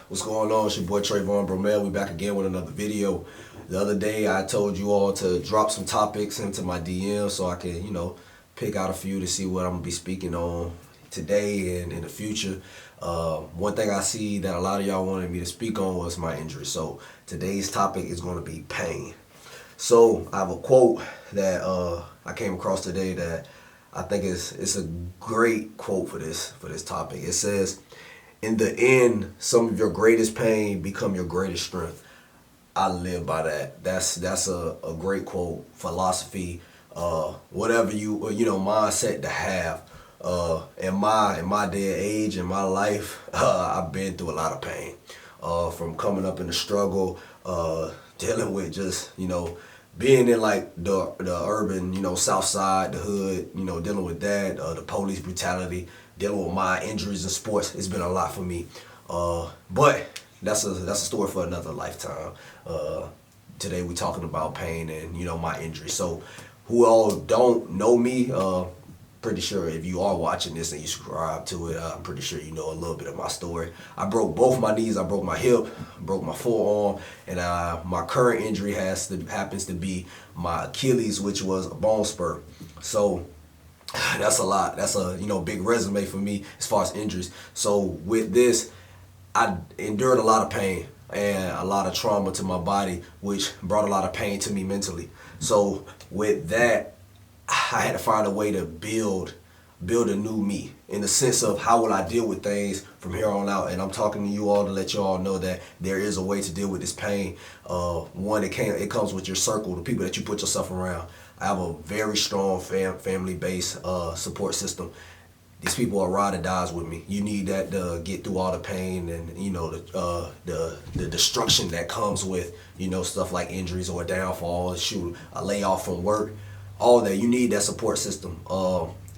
What's going on? It's your boy Trayvon Bromell. We back again with another video. The other day I told you all to drop some topics into my DM so I can, pick out a few to see what I'm gonna be speaking on today and in the future. One thing I see that a lot of y'all wanted me to speak on was my injury. So today's topic is gonna be pain. So I have a quote that I came across today that I think it's a great quote for this topic. It says, "In the end, some of your greatest pain become your greatest strength." I live by that. That's a great quote, philosophy, whatever mindset to have. In my day and age, in my life, I've been through a lot of pain. From coming up in the struggle, dealing with just, being in like the urban, south side, the hood, dealing with that, the police brutality, dealing with my injuries in sports. It's been a lot for me. But that's a story for another lifetime. Today we're talking about pain and, my injury. So who all don't know me, pretty sure if you are watching this and you subscribe to it, I'm pretty sure you know a little bit of my story. I broke both my knees. I broke my hip, broke my forearm, and my current injury happens to be my Achilles, which was a bone spur. So that's a lot. That's a big resume for me as far as injuries. So with this, I endured a lot of pain and a lot of trauma to my body, which brought a lot of pain to me mentally. So with that, I had to find a way to build a new me in the sense of how will I deal with things from here on out. And I'm talking to you all to let you all know that there is a way to deal with this pain. One, it comes with your circle, the people that you put yourself around. I have a very strong family-based support system. These people are ride or dies with me. You need that to get through all the pain and the destruction that comes with stuff like injuries or a downfall, a layoff from work. All that, you need that support system.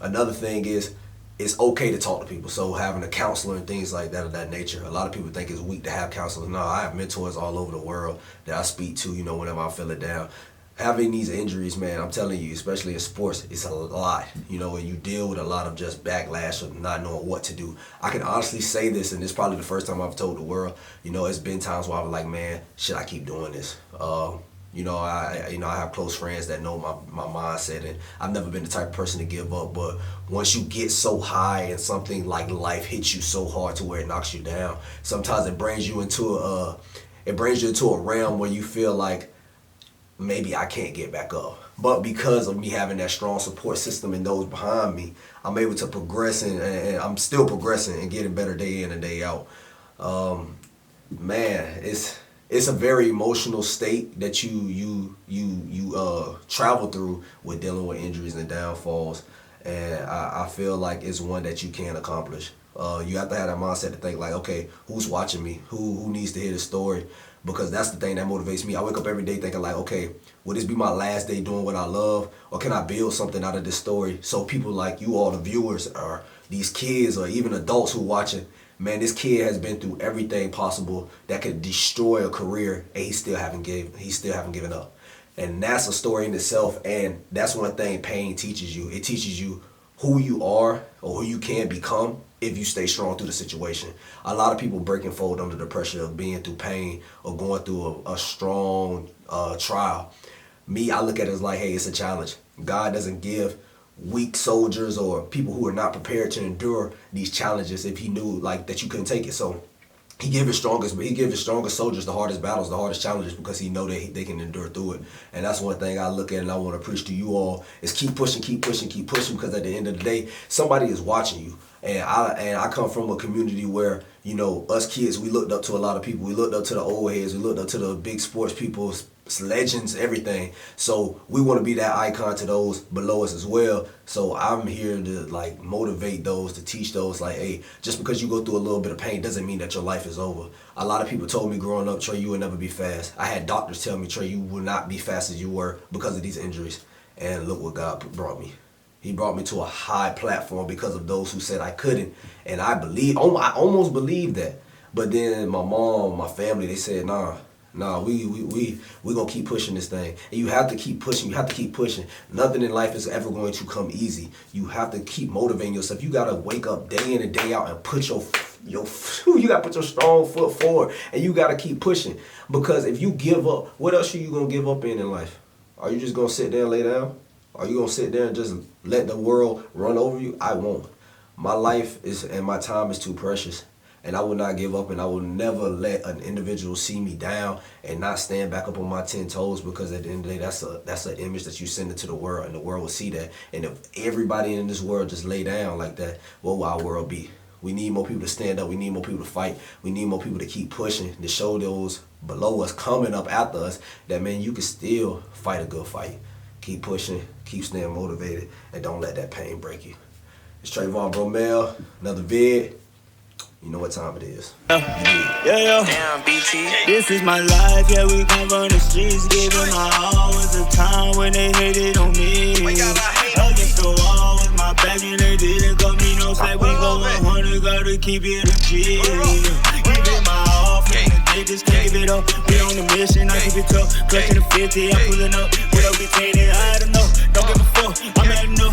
Another thing is, it's okay to talk to people. So having a counselor and things like that of that nature. A lot of people think it's weak to have counselors. No, I have mentors all over the world that I speak to, whenever I feel it down. Having these injuries, man, I'm telling you, especially in sports, it's a lot, and you deal with a lot of just backlash of not knowing what to do. I can honestly say this, and it's probably the first time I've told the world, it's been times where I was like, man, should I keep doing this? I have close friends that know my mindset, and I've never been the type of person to give up. But once you get so high and something like life hits you so hard to where it knocks you down, sometimes it brings you into a realm where you feel like maybe I can't get back up. But because of me having that strong support system and those behind me, I'm able to progress, and I'm still progressing and getting better day in and day out. Man, it's a very emotional state that you travel through with dealing with injuries and downfalls, and I feel like it's one that you can accomplish. You have to have that mindset to think like, okay, who's watching me? Who needs to hear this story? Because that's the thing that motivates me. I wake up every day thinking like, okay, will this be my last day doing what I love, or can I build something out of this story so people like you all, the viewers, or these kids, or even adults who watching, man, this kid has been through everything possible that could destroy a career, and he still haven't given up. And that's a story in itself, and that's one thing pain teaches you. It teaches you who you are or who you can become if you stay strong through the situation. A lot of people break and fold under the pressure of being through pain or going through a strong trial. Me, I look at it as like, hey, it's a challenge. God doesn't give weak soldiers or people who are not prepared to endure these challenges if he knew like that you couldn't take it. So he gave his strongest soldiers the hardest battles, the hardest challenges, because he know that they can endure through it. And that's one thing I look at and I want to preach to you all is keep pushing, because at the end of the day, somebody is watching you. And I come from a community where, us kids, we looked up to a lot of people. We looked up to the old heads. We looked up to the big sports people, legends, everything. So we want to be that icon to those below us as well. So I'm here to like motivate those, to teach those like, hey, just because you go through a little bit of pain doesn't mean that your life is over. A lot of people told me growing up, Trey, you will never be fast. I had doctors tell me, Trey, you will not be fast as you were because of these injuries. And look what God brought me. He brought me to a high platform because of those who said I couldn't. And I almost believed that. But then my mom, my family, they said, nah, we gonna keep pushing this thing. And you have to keep pushing. Nothing in life is ever going to come easy. You have to keep motivating yourself. You gotta wake up day in and day out and put your you gotta put your strong foot forward, and you gotta keep pushing. Because if you give up, what else are you gonna give up in life? Are you just gonna sit there and lay down? Are you gonna sit there and just let the world run over you? I won't. My life is and my time is too precious, and I will not give up, and I will never let an individual see me down and not stand back up on my 10 toes, because at the end of the day, that's an image that you send into the world, and the world will see that. And if everybody in this world just lay down like that, what will our world be? We need more people to stand up. We need more people to fight. We need more people to keep pushing, to show those below us, coming up after us, that, man, you can still fight a good fight. Keep pushing, keep staying motivated, and don't let that pain break you. It's Trayvon Bromell, another vid. You know what time it is. Yeah. Damn, BT. This is my life, yeah, we come from the streets, giving my all. Was a time when they hated on me. Against the wall with my back, and they didn't cut me no slack. We go 100, gotta keep it a G. Give it my all, from the day, just can't give it up. We on the mission, I keep it tough. Clutching the 50, I'm pulling up. What up, be tainted, I don't know. Don't give a fuck, I'm at no.